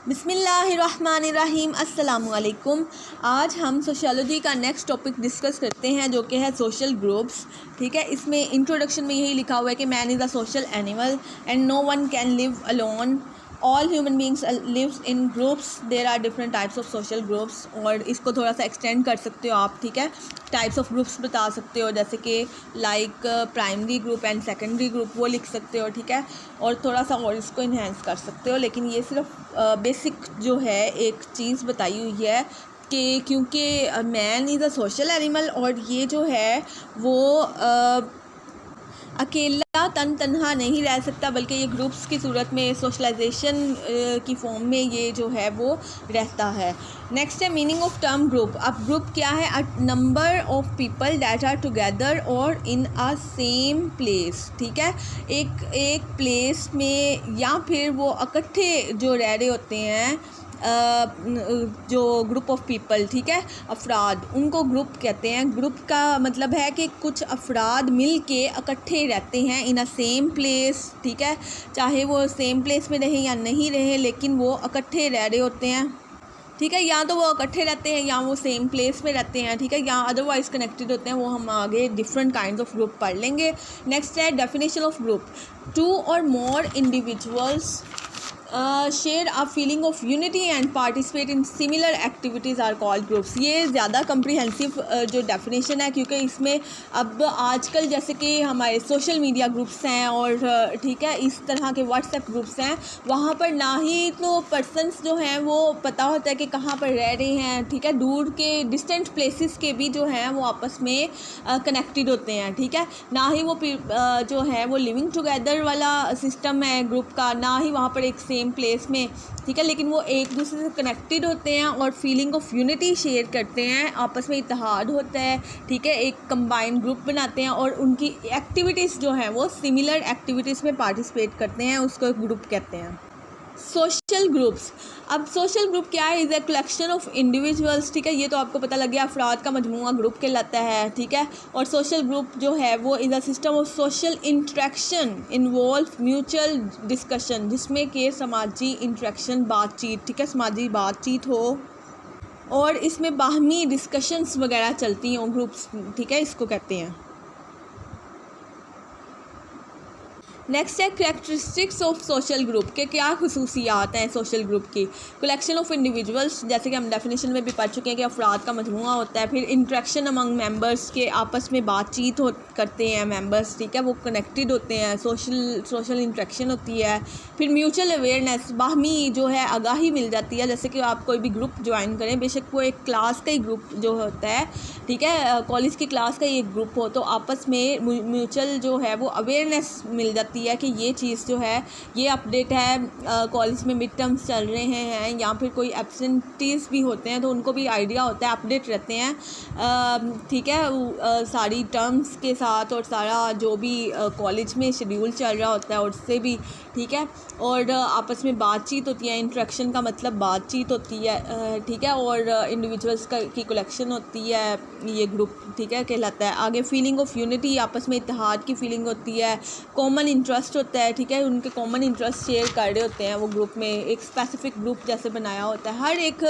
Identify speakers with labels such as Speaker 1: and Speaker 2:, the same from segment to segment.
Speaker 1: बिस्मिल्लाहिर्रहमानिर्रहीम अस्सलामुअलैकुम। आज हम सोशियोलॉजी का नेक्स्ट टॉपिक डिस्कस करते हैं जो कि है सोशल ग्रुप्स। ठीक है, इसमें इंट्रोडक्शन में यही लिखा हुआ है कि man is a social animal and no one can live alone. All human beings lives in groups. There are different types of social groups. और इसको थोड़ा सा एक्सटेंड कर सकते हो आप। ठीक है, टाइप्स ऑफ ग्रुप्स बता सकते हो, जैसे कि like primary group and secondary group, वो लिख सकते हो। ठीक है, और थोड़ा सा और इसको इन्हेंस कर सकते हो, लेकिन ये सिर्फ बेसिक जो है एक चीज़ बताई हुई है कि क्योंकि man is a social animal और ये जो है वो अकेला तन्हा नहीं रह सकता, बल्कि ये ग्रुप्स की सूरत में सोशलाइजेशन की फॉर्म में ये जो है वो रहता है। नेक्स्ट है मीनिंग ऑफ टर्म ग्रुप। अब ग्रुप क्या है? A number of people that are together or in a same place. ठीक है, एक प्लेस में या फिर वो इकट्ठे जो रह रहे होते हैं, जो ग्रुप ऑफ पीपल, ठीक है, अफराद, उनको ग्रुप कहते हैं। ग्रुप का मतलब है कि कुछ अफराद मिल के इकट्ठे रहते हैं इन अ सेम प्लेस। ठीक है, चाहे वो सेम प्लेस में रहें या नहीं रहें, लेकिन वो इकट्ठे रह रहे होते हैं। ठीक है, या तो वो इकट्ठे रहते हैं या वो सेम प्लेस में रहते हैं। ठीक है, या अदरवाइज़ कनेक्टेड होते हैं। वो हम आगे डिफरेंट काइंड ऑफ ग्रुप पढ़ लेंगे। नेक्स्ट है डेफिनेशन ऑफ ग्रुप। टू और more individuals share a feeling of unity and participate in similar activities are called groups. ये ज़्यादा कम्प्रीहेंसिव जो डेफिनेशन है, क्योंकि इसमें अब आजकल जैसे कि हमारे सोशल मीडिया ग्रुप्स हैं और ठीक है, इस तरह के व्हाट्सएप ग्रुप्स हैं, वहाँ पर ना ही तो पर्सनस जो हैं वो पता होता है कि कहाँ पर रह रहे हैं। ठीक है, दूर के डिस्टेंट प्लेसेस के भी जो हैं वो आपस में कनेक्टेड होते हैं। ठीक है, ना ही वो जो है वो लिविंग टुगेदर वाला सिस्टम है ग्रुप का, ना ही वहाँ पर एक सेम प्लेस में। ठीक है, लेकिन वो एक दूसरे से कनेक्टेड होते हैं और फीलिंग ऑफ यूनिटी शेयर करते हैं, आपस में इत्तेहाद होता है। ठीक है, एक कंबाइंड ग्रुप बनाते हैं और उनकी एक्टिविटीज़ जो हैं वो सिमिलर एक्टिविटीज़ में पार्टिसिपेट करते हैं, उसको एक ग्रुप कहते हैं। Social groups. अब सोशल ग्रुप क्या है? Is a collection of individuals. ठीक है, ये तो आपको पता लग गया, अफराद का मजमूआ ग्रुप कहलाता है। ठीक है, और सोशल ग्रुप जो है वो is a system of social interaction involve mutual discussion, जिसमें कि समाजी इंट्रैक्शन, बातचीत, ठीक है, समाजी बातचीत हो और इसमें बाहमी डिस्कशंस वगैरह चलती हैं ग्रुप्स। ठीक है, इसको कहते हैं। नेक्स्ट है कैरेक्टरिस्टिक्स ऑफ सोशल ग्रुप के क्या खसूसियात हैं सोशल ग्रुप की। कलेक्शन ऑफ इंडिविजुअल्स, जैसे कि हम डेफिनेशन में भी पढ़ चुके हैं कि अफराद का मजमूआ होता है। फिर इंट्रैक्शन अमंग मेंबर्स, के आपस में बातचीत करते हैं मेंबर्स। ठीक है, वो कनेक्टेड होते हैं, सोशल इंट्रैक्शन होती है। फिर म्यूचुअल अवेयरनेस, बाहमी जो है आगाही मिल जाती है। जैसे कि आप कोई भी ग्रुप ज्वाइन करें, बेशक वो एक क्लास का ही ग्रुप जो होता है, ठीक है, कॉलेज की क्लास का ही एक ग्रुप हो, तो आपस में म्यूचुअल जो है वो अवेयरनेस मिल जाती है कि ये चीज़ जो है ये अपडेट है, कॉलेज में मिड टर्म्स चल रहे हैं या फिर कोई एब्सेंटीज़ भी होते हैं तो उनको भी आइडिया होता है, अपडेट रहते हैं। ठीक है, सारी टर्म्स के साथ और सारा जो भी कॉलेज में शेड्यूल चल रहा होता है उससे भी। ठीक है, और आपस में बातचीत होती है, इंट्रैक्शन का मतलब बातचीत होती है। ठीक है, और इंडिविजुअल्स की कलेक्शन होती है, ये ग्रुप, ठीक है, कहलाता है। आगे फीलिंग ऑफ यूनिटी, आपस में इत्तेहाद की फीलिंग होती है। कॉमन इंटरेस्ट होता है। ठीक है, उनके कॉमन इंटरेस्ट शेयर कर रहे होते हैं वो ग्रुप में, एक स्पेसिफिक ग्रुप जैसे बनाया होता है। हर एक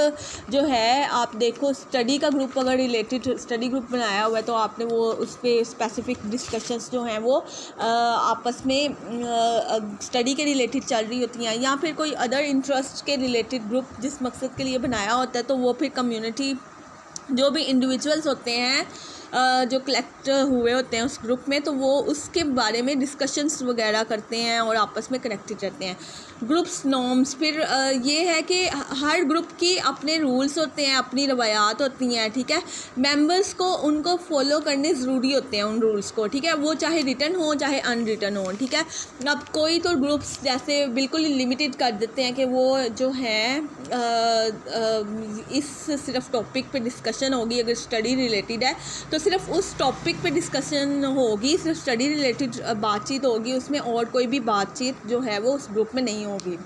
Speaker 1: जो है, आप देखो स्टडी का ग्रुप अगर रिलेटेड स्टडी ग्रुप बनाया हुआ है तो आपने वो उस पर स्पेसिफिक डिस्कशंस जो हैं वो आपस में स्टडी के रिलेटेड चल रही होती हैं, या फिर कोई अदर इंटरेस्ट के रिलेटेड ग्रुप जिस मकसद के लिए बनाया होता है, तो वो फिर कम्युनिटी जो भी इंडिविजुअल्स होते हैं जो कलेक्ट हुए होते हैं उस ग्रुप में, तो वो उसके बारे में डिस्कशंस वगैरह करते हैं और आपस में कनेक्टेड रहते हैं। ग्रुप्स नॉर्म्स, फिर ये है कि हर ग्रुप की अपने रूल्स होते हैं, अपनी रवायात होती हैं। ठीक है, मेंबर्स को उनको फॉलो करने ज़रूरी होते हैं उन रूल्स को। ठीक है, वो चाहे रिटन हो चाहे अनरिटन हो। ठीक है, अब कोई तो ग्रुप्स जैसे बिल्कुल लिमिटेड कर देते हैं कि वो जो है इस सिर्फ टॉपिक पे डिस्कशन होगी, अगर स्टडी रिलेटेड है तो सिर्फ उस टॉपिक पे डिस्कशन होगी, सिर्फ स्टडी रिलेटेड बातचीत होगी, उसमें और कोई भी बातचीत जो है वो उस ग्रुप में नहीं होगी।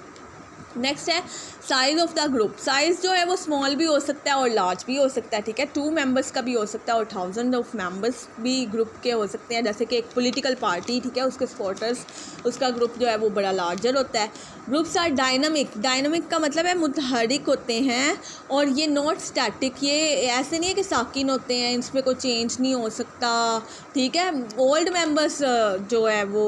Speaker 1: नेक्स्ट है size of the group. Size जो है वो स्मॉल भी हो सकता है और लार्ज भी हो सकता है, ठीक है। 2 मेंबर्स का भी हो सकता है और 1000 ऑफ मेंबर्स भी ग्रुप के हो सकते हैं। जैसे कि एक पॉलिटिकल पार्टी, ठीक है, उसके सपोर्टर्स, उसका ग्रुप जो है वो बड़ा लार्जर होता है। Groups are dynamic. डायनामिक का मतलब है मुतहरिक होते हैं और ये नॉट स्टैटिक। ये ऐसे नहीं है कि साकिन होते हैं, इसमें कोई चेंज नहीं हो सकता, ठीक है। ओल्ड मेंबर्स जो है वो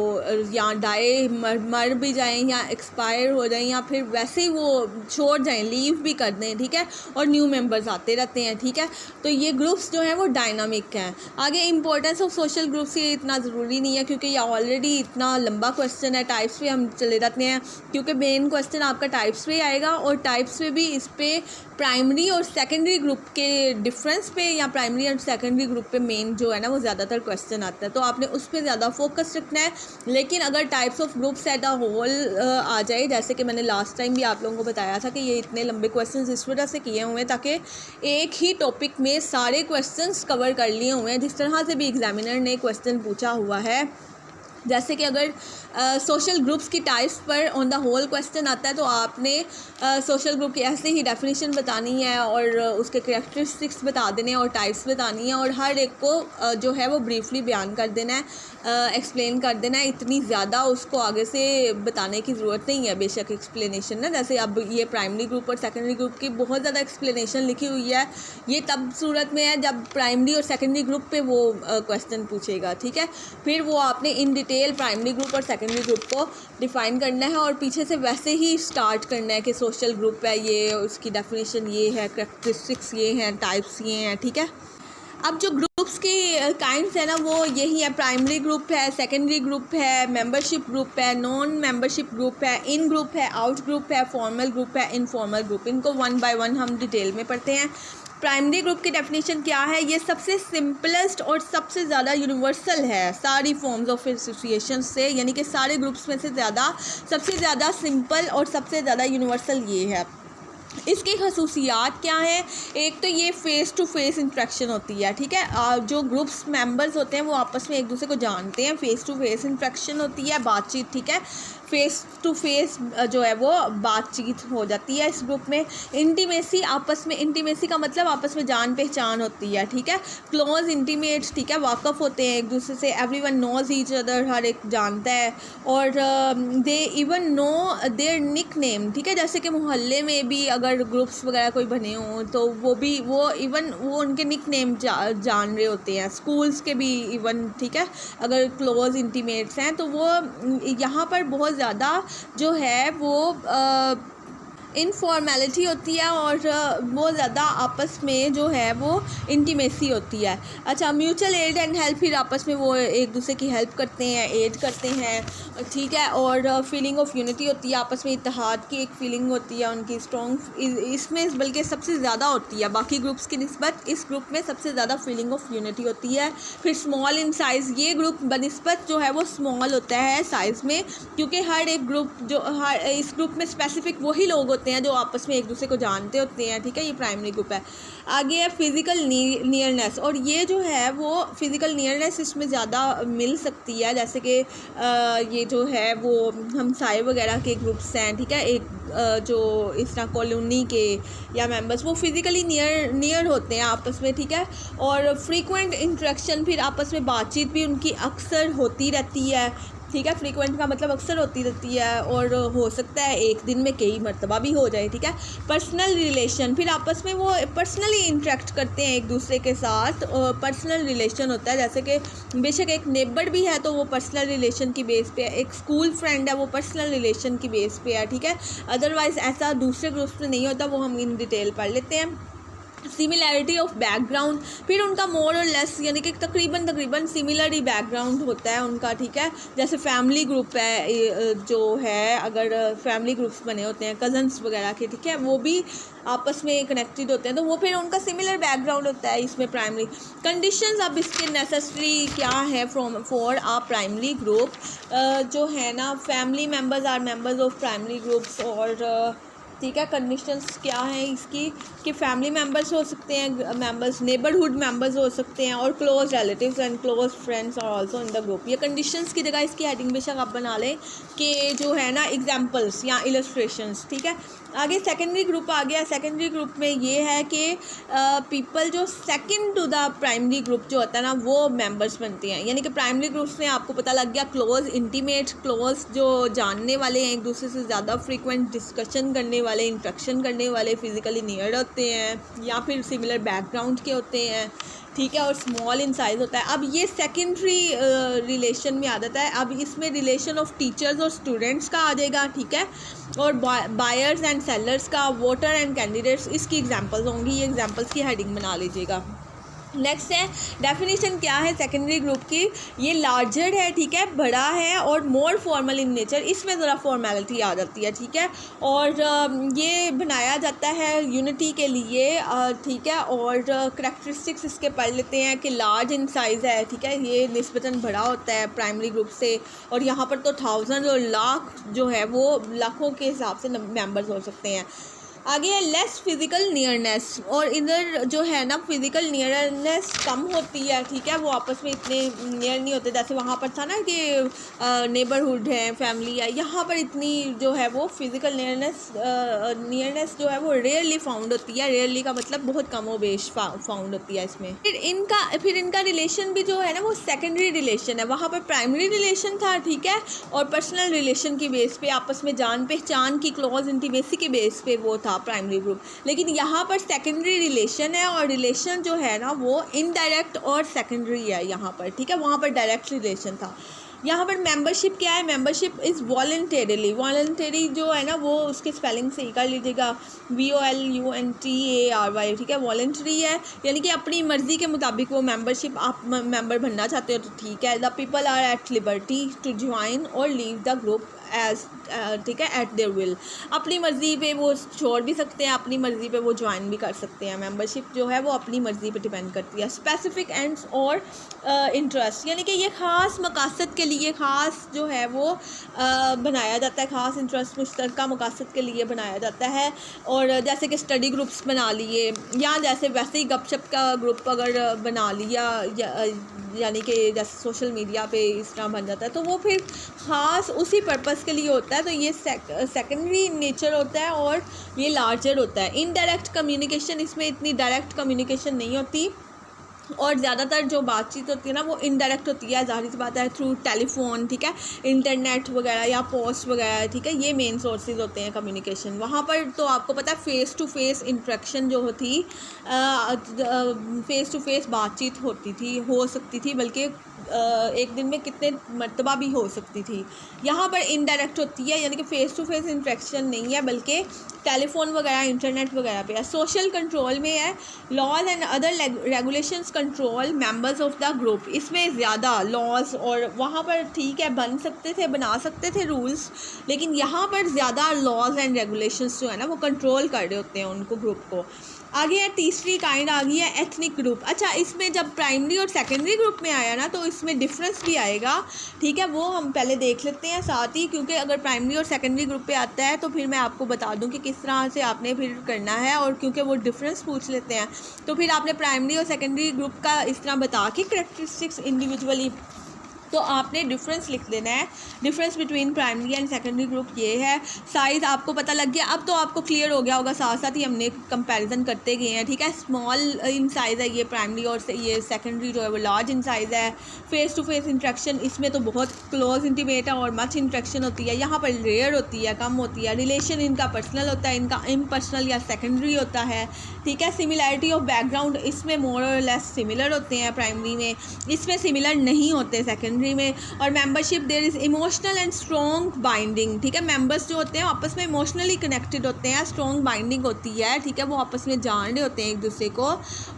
Speaker 1: या डाई मर भी जाएं या एक्सपायर हो जाएं या फिर वैसे ही वो छोड़ जाएं, लीव भी कर दें, ठीक है, और न्यू मेंबर्स आते रहते हैं, ठीक है। तो ये ग्रुप्स जो हैं वो डायनामिक हैं। आगे इंपॉर्टेंस ऑफ सोशल ग्रुप्स, ये इतना ज़रूरी नहीं है क्योंकि ये ऑलरेडी इतना लंबा क्वेश्चन है। टाइप्स पे हम चले जाते हैं क्योंकि मेन क्वेश्चन आपका टाइप्स पे आएगा और टाइप्स पे भी इस पे प्राइमरी और सेकेंडरी ग्रुप के डिफरेंस पे या प्राइमरी और सेकेंडरी ग्रुप पे मेन जो है ना वो ज़्यादातर क्वेश्चन आता है, तो आपने उस पर ज़्यादा फोकस रखना है। लेकिन अगर types of groups at a whole आ जाए, जैसे कि मैंने लास्ट टाइम भी आप लोगों को बताया था कि ये इतने लंबे क्वेश्चन इस वजह से किए हुए हैं ताकि एक ही टॉपिक में सारे क्वेश्चन कवर कर लिए हुए हैं, जिस तरह से भी एग्जामिनर ने क्वेश्चन पूछा हुआ है। जैसे कि अगर सोशल ग्रुप्स की टाइप्स पर ऑन द होल क्वेश्चन आता है तो आपने सोशल ग्रुप की ऐसे ही डेफिनेशन बतानी है और उसके कैरेक्टरिस्टिक्स बता देने और टाइप्स बतानी है और हर एक को जो है वो ब्रीफली बयान कर देना है, एक्सप्लेन कर देना है। इतनी ज़्यादा उसको आगे से बताने की ज़रूरत नहीं है, बेशक एक्सप्लेनेशन ना, जैसे अब ये प्राइमरी ग्रुप और सेकेंडरी ग्रुप की बहुत ज़्यादा एक्सप्लेनेशन लिखी हुई है। ये तब सूरत में है जब प्राइमरी और सेकेंडरी ग्रुप पे वो क्वेश्चन पूछेगा, ठीक है। फिर वो आपने इन डिटेल प्राइमरी ग्रुप और सेकेंडरी ग्रुप को डिफ़ाइन करना है और पीछे से वैसे ही स्टार्ट करना है कि सोशल ग्रुप है ये, उसकी डेफिनेशन ये है, कैरेक्टरिस्टिक्स ये हैं, टाइप्स ये हैं, ठीक है। अब जो ग्रुप्स की काइंड्स है ना वो यही है, प्राइमरी ग्रुप है, सेकेंडरी ग्रुप है, मेंबरशिप ग्रुप है, नॉन मेंबरशिप ग्रुप है, इन ग्रुप है, आउट ग्रुप है, फॉर्मल ग्रुप है, इनफॉर्मल ग्रुप। इनको वन बाय वन हम डिटेल में पढ़ते हैं। प्राइमरी ग्रुप की डेफिनेशन क्या है? ये सबसे सिंपलेस्ट और सबसे ज़्यादा यूनिवर्सल है सारी फॉर्म्स ऑफ एसोसिएशन से, यानी कि सारे ग्रुप्स में से सबसे ज़्यादा सिंपल और सबसे ज़्यादा यूनिवर्सल ये है। इसकी खसूसियात क्या है? एक तो ये फ़ेस टू फेस इंट्रैक्शन होती है, ठीक है। जो ग्रुप्स मेंबर्स होते हैं वो आपस में एक दूसरे को जानते हैं, फ़ेस टू फेस इंट्रैक्शन होती है, बातचीत, ठीक है। फ़ेस टू फेस जो है वो बातचीत हो जाती है इस ग्रुप में। इंटीमेसी, आपस में इंटीमेसी का मतलब आपस में जान पहचान होती है, ठीक है। क्लोज इंटीमेट, ठीक है, वाकफ़ होते हैं एक दूसरे से, एवरीवन नोज़ ईच अदर, हर एक जानता है। और they even know their nickname, ठीक है। जैसे कि मोहल्ले में भी अगर ग्रुप्स वगैरह कोई बने हों तो वो इवन वो उनके निक नेम जान रहे होते हैं, स्कूल्स के भी इवन, ठीक है। अगर क्लोज इंटीमेट्स हैं तो वो यहाँ पर बहुत ज़्यादा जो है वो इनफॉर्मेलिटी होती है और बहुत ज़्यादा आपस में जो है वो इंटीमेसी होती है। अच्छा, म्यूचुअल एड एंड हेल्प, फिर आपस में वो एक दूसरे की हेल्प करते हैं, एड करते हैं, ठीक है। और फीलिंग ऑफ यूनिटी होती है, आपस में इत्तेहाद की एक फीलिंग होती है उनकी स्ट्रॉन्ग, इसमें बल्कि सबसे ज़्यादा होती है बाकी ग्रुप्स की निस्बत। इस ग्रुप में सबसे ज़्यादा फीलिंग ऑफ यूनिटी होती है। फिर स्मॉल इन साइज़, ये ग्रुप बनिस्बत जो है वो स्मॉल होता है साइज़ में, क्योंकि हर एक ग्रुप इस ग्रुप में स्पेसिफिक वही लोग होते हैं जो आपस में एक दूसरे को जानते होते हैं, ठीक है। ये प्राइमरी ग्रुप है। आगे है फिज़िकल नियरनेस, और ये जो है वो फिज़िकल नियरनेस इसमें ज़्यादा मिल सकती है। जैसे कि ये जो है वो हमसाए वगैरह के ग्रुप्स हैं, ठीक है। एक जो इस तरह कॉलोनी के या मेंबर्स वो फिज़िकली नियर होते हैं आपस में, ठीक है। और फ्रीक्वेंट इंटरेक्शन, फिर आपस में बातचीत भी उनकी अक्सर होती रहती है, ठीक है। फ्रीक्वेंट का मतलब अक्सर होती रहती है और हो सकता है एक दिन में कई मरतबा भी हो जाए, ठीक है। पर्सनल रिलेशन, फिर आपस में वो पर्सनली इंटरेक्ट करते हैं एक दूसरे के साथ, पर्सनल रिलेशन होता है। जैसे कि बेशक एक नेबर भी है तो वो पर्सनल रिलेशन की बेस पे है, एक स्कूल फ्रेंड है वो पर्सनल रिलेशन की बेस पे है, ठीक है। अदरवाइज़ ऐसा दूसरे ग्रुप्स में नहीं होता, वो हम इन डिटेल पढ़ लेते हैं। सिमिलैरिटी ऑफ बैकग्राउंड, फिर उनका मोर और लेस यानी कि तकरीबन सिमिलर ही बैकग्राउंड होता है उनका, ठीक है। जैसे फैमिली ग्रुप है जो है, अगर फैमिली ग्रुप्स बने होते हैं कज़न्स वगैरह के, ठीक है, वो भी आपस में कनेक्टेड होते हैं तो वो फिर उनका सिमिलर बैकग्राउंड होता है इसमें प्राइमरी कंडीशंस। अब इसके नेसेसरी क्या है फॉर आ प्राइमरी ग्रुप, जो है ना, family members are members of primary groups, और ठीक है। कंडीशंस क्या हैं इसकी कि फैमिली मेम्बर्स हो सकते हैं, मेम्बर्स नेबरहुड मेम्बर्स हो सकते हैं, और close relatives and close friends और आल्सो इन द ग्रुप। ये कंडीशंस की जगह इसकी हेडिंग बेशक आप बना लें कि जो है ना एग्जांपल्स या इलस्ट्रेशंस, ठीक है। आगे सेकेंडरी ग्रुप आ गया। सेकेंडरी ग्रुप में ये है कि पीपल जो second to the primary group जो होता है ना वो मेंबर्स बनते हैं। यानी कि प्राइमरी ग्रुप्स में आपको पता लग गया क्लोज, इंटीमेट, क्लोज जो जानने वाले हैं, एक दूसरे से ज़्यादा फ्रीक्वेंट डिस्कशन करने वाले, इंट्रैक्शन करने वाले, फिजिकली नियर होते हैं या फिर सिमिलर बैकग्राउंड के होते हैं, ठीक है, और स्मॉल इन साइज़ होता है। अब ये सेकेंडरी रिलेशन में आ जाता है। अब इसमें रिलेशन ऑफ टीचर्स और स्टूडेंट्स का आ जाएगा, ठीक है, और बायर्स एंड सेलर्स का, वोटर एंड कैंडिडेट्स, इसकी एग्जांपल्स होंगी। ये एग्जांपल्स की हेडिंग बना लीजिएगा। नेक्स्ट है डेफिनेशन क्या है सेकेंडरी ग्रुप की। ये लार्जर है, ठीक है, बड़ा है और मोर फॉर्मल इन नेचर। इसमें ज़रा फॉर्मेलिटी आ जाती है, ठीक है, और ये बनाया जाता है यूनिटी के लिए, ठीक है, और करैक्टरिस्टिक्स इसके पढ़ लेते हैं कि लार्ज इन साइज़ है, ठीक है, ये निस्बतन बड़ा होता है प्राइमरी ग्रुप से, और यहाँ पर तो थाउजेंड और लाख जो है वो लाखों के हिसाब से मेंबर्स हो सकते हैं। आगे है लेस फिज़िकल नियरनेस, और इधर जो है ना फिज़िकल नियरनेस कम होती है, ठीक है, वो आपस में इतने नियर नहीं होते। जैसे वहाँ पर था ना कि नेबरहुड है, फैमिली है, यहाँ पर इतनी जो है वो फिज़िकल नियरनेस जो है वो रेयरली फाउंड होती है। रेयरली का मतलब बहुत कम व बेश फाउंड होती है इसमें। फिर इनका रिलेशन भी जो है ना वो सेकेंडरी रिलेशन है। वहाँ पर प्राइमरी रिलेशन था, ठीक है, और पर्सनल रिलेशन की बेस पे, आपस में जान पहचान की क्लोज इंटीमेसी के बेस पे वो था प्राइमरी ग्रुप। लेकिन यहाँ पर सेकेंडरी रिलेशन है, और रिलेशन जो है ना वो इनडायरेक्ट और सेकेंडरी है यहाँ पर, ठीक है, वहाँ पर डायरेक्ट रिलेशन था। यहाँ पर मेंबरशिप क्या है, मेंबरशिप इज़ वॉलंटरीली, वॉलंटरी जो है ना वो उसके स्पेलिंग से ही कर लीजिएगा, VOLUNTARY, ठीक है, वॉलंटरी है, यानी कि अपनी मर्ज़ी के मुताबिक वो मेंबरशिप, आप मेंबर बनना चाहते हो तो ठीक है। The people are at liberty to join or leave the group as, ठीक है, एट देयर विल, अपनी मर्ज़ी पे वो छोड़ भी सकते हैं, अपनी मर्ज़ी पे वो ज्वाइन भी कर सकते हैं। मेंबरशिप जो है वो अपनी मर्ज़ी पे डिपेंड करती है। स्पेसिफिक एंड्स और इंटरेस्ट, यानी कि ये ख़ास मकासद के लिए ख़ास जो है वो बनाया जाता है, ख़ास इंटरेस्ट मुश्तरका मकासद के लिए बनाया जाता है। और जैसे कि स्टडी ग्रुप्स बना लिए, या जैसे वैसे ही गपशप का ग्रुप अगर बना लिया, यानी कि जैसे सोशल मीडिया पे इस तरह बन जाता है, तो वो फिर ख़ास उसी पर्पस के लिए होता है। तो ये सेकेंडरी नेचर होता है और ये लार्जर होता है। इनडायरेक्ट कम्युनिकेशन, इसमें इतनी डायरेक्ट कम्युनिकेशन नहीं होती, और ज़्यादातर जो बातचीत होती है ना वो इनडायरेक्ट होती है, ज़ाहिर सी बात है, थ्रू टेलीफोन, ठीक है, इंटरनेट वगैरह या पोस्ट वगैरह, ठीक है, ये मेन सोर्सेज होते हैं कम्युनिकेशन। वहाँ पर तो आपको पता है फ़ेस टू फेस इंट्रैक्शन जो होती, फ़ेस टू फेस बातचीत होती थी, हो सकती थी, बल्कि एक दिन में कितने मरतबा भी हो सकती थी। यहाँ पर इनडायरेक्ट होती है, यानी कि फ़ेस टू फेस इंट्रैक्शन नहीं है, बल्कि टेलीफोन वगैरह, इंटरनेट वगैरह पे है। सोशल कंट्रोल में है, laws and other regulations control members of the group, इसमें ज़्यादा लॉज, और वहाँ पर ठीक है बना सकते थे रूल्स, लेकिन यहाँ पर ज़्यादा लॉज एंड रेगुलेशंस जो है ना वो कंट्रोल कर रहे होते हैं उनको, ग्रुप को। आगे है तीसरी काइंड आ गई है एथनिक ग्रुप। अच्छा, इसमें जब प्राइमरी और सेकेंडरी ग्रुप में आया ना तो इसमें डिफरेंस भी आएगा, ठीक है, वो हम पहले देख लेते हैं साथ ही, क्योंकि अगर प्राइमरी और सेकेंडरी ग्रुप पे आता है तो फिर मैं आपको बता दूं कि किस तरह से आपने फिर करना है, और क्योंकि वो डिफरेंस पूछ लेते हैं तो फिर आपने प्राइमरी और सेकेंडरी ग्रुप का इस तरह बता के करैक्टरिस्टिक्स इंडिविजुअली, तो आपने डिफरेंस लिख देना है। Difference between primary and secondary group ये है। साइज़ आपको पता लग गया, अब तो आपको क्लियर हो गया होगा, साथ साथ ही हमने कंपैरिजन करते गए हैं, ठीक है। स्मॉल इन साइज़ है ये प्राइमरी, और ये सेकेंडरी जो है वो लार्ज इन साइज़ है। फेस टू फेस इंट्रैक्शन, इसमें तो बहुत क्लोज इंटीमेट है और मच इंट्रैक्शन होती है, यहाँ पर रेयर होती है, कम होती है। रिलेशन इनका पर्सनल होता है, इनका इम्पर्सनल या सेकेंडरी होता है, ठीक है। सिमिलैरिटी ऑफ बैकग्राउंड, इसमें मोर और लेस सिमिलर होते हैं प्राइमरी में, इसमें सिमिलर नहीं होते सेकेंडरी में। और membership, there is emotional and strong binding, ठीक है, मेंबर्स जो होते हैं आपस में इमोशनली कनेक्टेड होते हैं, स्ट्रॉन्ग बाइंडिंग होती है, ठीक है, वो आपस में जान रहे होते हैं एक दूसरे को,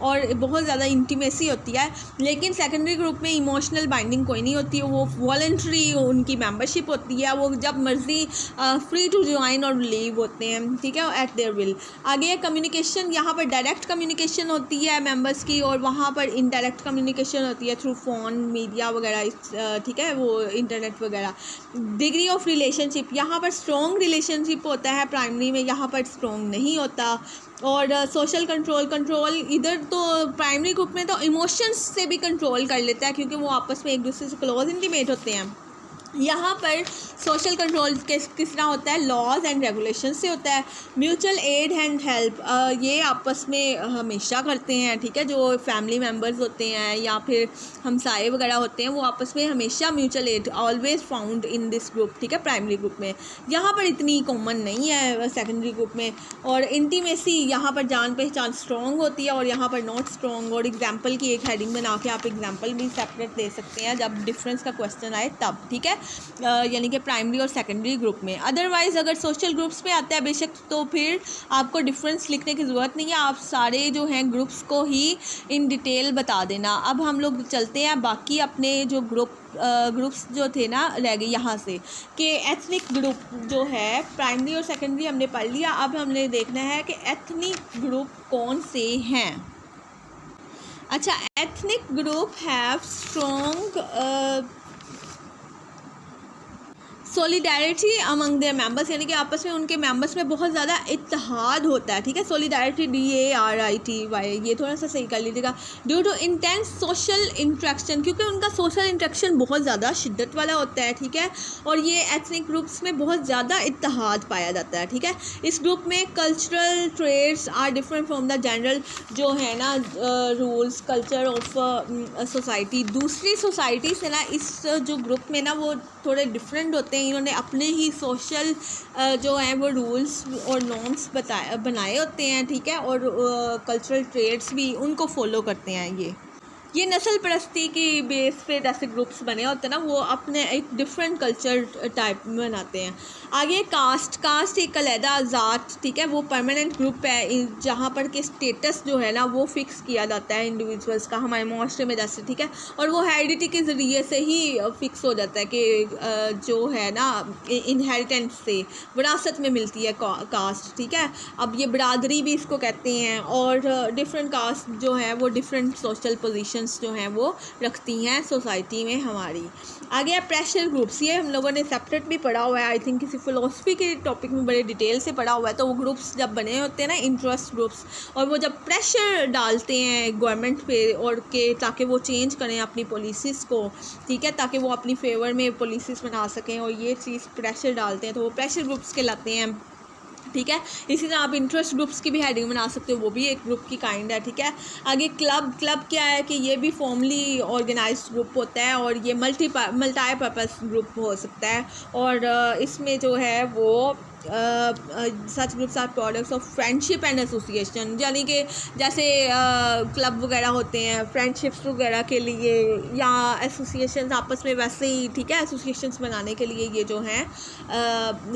Speaker 1: और बहुत ज़्यादा इंटीमेसी होती है। लेकिन सेकेंडरी ग्रुप में इमोशनल बाइंडिंग कोई नहीं होती, वो वॉलंटरी उनकी मेंबरशिप होती है, वो जब मर्जी free to join or leave होते हैं, ठीक है, एट देयर विल। आगे कम्युनिकेशन, यहाँ पर डायरेक्ट कम्युनिकेशन होती है मेंबर्स की, और वहाँ पर इनडायरेक्ट कम्युनिकेशन होती है थ्रू फ़ोन, मीडिया वगैरह, ठीक है, वो इंटरनेट वगैरह। डिग्री ऑफ रिलेशनशिप, यहाँ पर स्ट्रॉन्ग रिलेशनशिप होता है प्राइमरी में, यहाँ पर स्ट्रॉन्ग नहीं होता। और सोशल कंट्रोल इधर तो प्राइमरी ग्रुप में तो इमोशंस से भी कंट्रोल कर लेता है, क्योंकि वो आपस में एक दूसरे से क्लोज इंटीमेट होते हैं। यहाँ पर सोशल कंट्रोल किस तरह होता है, लॉज एंड रेगुलेशन से होता है। म्यूचुअल एड एंड हेल्प, ये आपस में हमेशा करते हैं, ठीक है, जो फैमिली मेम्बर्स होते हैं या फिर हमसाए वगैरह होते हैं, वो आपस में हमेशा mutual aid always found in this group, ठीक है, प्राइमरी ग्रुप में। यहाँ पर इतनी कॉमन नहीं है सेकेंडरी ग्रुप में। और इंटीमेसी, यहाँ पर जान पहचान स्ट्रॉन्ग होती है और यहाँ पर नॉट स्ट्रॉन्ग। और एग्जाम्पल की एक हेडिंग बना के आप एग्जाम्पल भी सेपरेट दे सकते हैं जब डिफरेंस का क्वेश्चन आए तब, ठीक है, यानी कि प्राइमरी और सेकेंडरी ग्रुप में। अदरवाइज़ अगर सोशल ग्रुप्स में आता है बेशक, तो फिर आपको डिफरेंस लिखने की ज़रूरत नहीं है, आप सारे जो हैं ग्रुप्स को ही इन डिटेल बता देना। अब हम लोग चलते हैं बाकी अपने जो ग्रुप्स जो थे ना रह गए यहाँ से, कि एथनिक ग्रुप जो है प्राइमरी और सेकेंडरी हमने पढ़ लिया। अब हमने देखना है कि एथनिक ग्रुप कौन से हैं। अच्छा, ethnic group have strong solidarity among there members, यानी कि आपस में उनके मेंबर्स में बहुत ज़्यादा इत्तेहाद होता है, ठीक है। सोलिडारिटी DARITY, ये थोड़ा सा सही कर लीजिएगा। Due to intense social interaction, क्योंकि उनका सोशल इंट्रैक्शन बहुत ज़्यादा शिद्दत वाला होता है, ठीक है। और ये एथनिक ग्रुप्स में बहुत ज़्यादा इत्तेहाद पाया जाता है, ठीक है। इस ग्रुप में cultural traits are different from the general, जो है ना रूल्स कल्चर ऑफ सोसाइटी, दूसरी सोसाइटी से ना इस जो ग्रुप में ना वो थोड़े डिफरेंट होते हैं। इन्होंने अपने ही सोशल जो हैं वो रूल्स और नॉर्म्स बनाए होते हैं, ठीक है, और कल्चरल ट्रेड्स भी उनको फॉलो करते हैं। ये नस्ल परस्ती की बेस पे जैसे ग्रुप्स बने होते हैं ना, वो अपने एक डिफरेंट कल्चर टाइप में बनाते हैं। आगे कास्ट एक अलहदा ज़ात, ठीक है, वो परमानेंट ग्रुप है जहाँ पर के स्टेटस जो है ना वो फिक्स किया जाता है इंडिविजुअल्स का हमारे माशरे में जैसे, ठीक है। और वो हेरिडिटी के ज़रिए से ही फिक्स हो जाता है कि जो है ना इनहेरिटेंस से विरासत में मिलती है कास्ट, ठीक है। अब ये बिरादरी भी इसको कहते हैं। और डिफरेंट कास्ट जो है वो डिफरेंट सोशल पोजीशन जो हैं वो रखती हैं सोसाइटी में हमारी। आगे है प्रेशर ग्रुप्स, ये हम लोगों ने सेपरेट भी पढ़ा हुआ है, आई थिंक किसी फ़िलोसफी के टॉपिक में बड़े डिटेल से पढ़ा हुआ है। तो वो ग्रुप्स जब बने होते हैं ना इंटरेस्ट ग्रुप्स, और वो जब प्रेशर डालते हैं गवर्नमेंट पे और के ताकि वो चेंज करें अपनी पॉलिसीज़ को, ठीक है, ताकि वो अपनी फेवर में पॉलिसीज़ बना सकें, और ये चीज़ प्रेशर डालते हैं, तो वो प्रेशर ग्रुप्स कहलाते हैं, ठीक है। इसी तरह आप इंटरेस्ट ग्रुप्स की भी हेडिंग बना सकते हो, वो भी एक ग्रुप की काइंड है, ठीक है। आगे क्लब क्या है कि ये भी फॉर्मली ऑर्गेनाइज्ड ग्रुप होता है, और ये मल्टीपर्पज़ ग्रुप हो सकता है। और इसमें जो है वो such groups are products of friendship and association, यानी कि जैसे क्लब वगैरह होते हैं फ्रेंडशिप्स वगैरह के लिए, या एसोसिएशंस आपस में वैसे ही, ठीक है, एसोसिएशंस बनाने के लिए ये जो हैं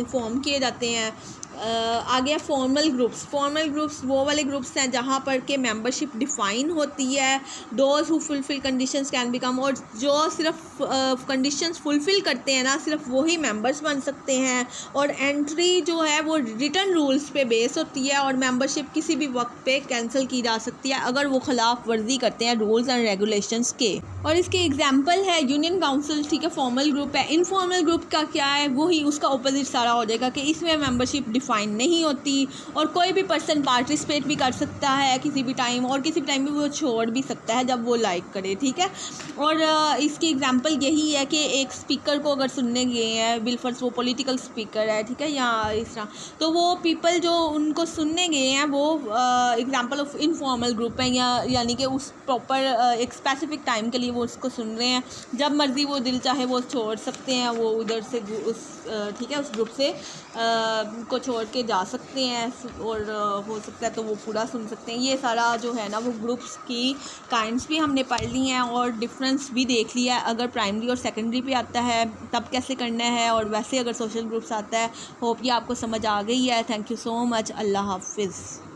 Speaker 1: फॉर्म किए जाते हैं। आगे फॉर्मल ग्रुप्स वो वाले ग्रुप्स हैं जहाँ पर के मेंबरशिप डिफ़ाइन होती है। Those who fulfil conditions can become, और जो सिर्फ कंडीशंस फुलफिल करते हैं ना सिर्फ वही मेंबर्स बन सकते हैं। और एंट्री जो है वो रिटर्न रूल्स पे बेस होती है, और मेंबरशिप किसी भी वक्त पे कैंसिल की जा सकती है अगर वो खिलाफ वर्जी करते हैं रूल्स एंड रेगुलेशंस के। और इसके एग्जाम्पल है यूनियन काउंसिल, ठीक है, फॉर्मल ग्रुप है। इनफॉर्मल ग्रुप का क्या है, वही उसका ऑपोजिट सारा हो जाएगा कि इसमें मेंबरशिप डिफाइन नहीं होती, और कोई भी पर्सन पार्टिसिपेट भी कर सकता है किसी भी टाइम, और किसी भी टाइम भी वो छोड़ भी सकता है जब वो लाइक करे, ठीक है। और इसकी एग्जांपल यही है कि एक स्पीकर को अगर सुनने गए हैं, बिलफर्स वो पॉलिटिकल स्पीकर है, ठीक है, या इस तरह, तो वो पीपल जो उनको सुनने गए हैं वो एग्जांपल ऑफ इनफॉर्मल ग्रुप है, यानी कि उस प्रॉपर एक स्पेसिफिक टाइम के लिए वो उसको सुन रहे हैं, जब मर्ज़ी वो दिल चाहे वो छोड़ सकते हैं, वो उधर से उस ठीक है उस ग्रुप से को छोड़ के जा सकते हैं, और हो सकता है तो वो पूरा सुन सकते हैं। ये सारा जो है ना वो ग्रुप्स की काइंड्स भी हमने पढ़ ली हैं, और डिफरेंस भी देख लिया है अगर प्राइमरी और सेकेंडरी पे आता है तब कैसे करना है, और वैसे अगर सोशल ग्रुप्स आता है। होप ये आपको समझ आ गई है। Thank you so much. अल्लाह हाफिज़।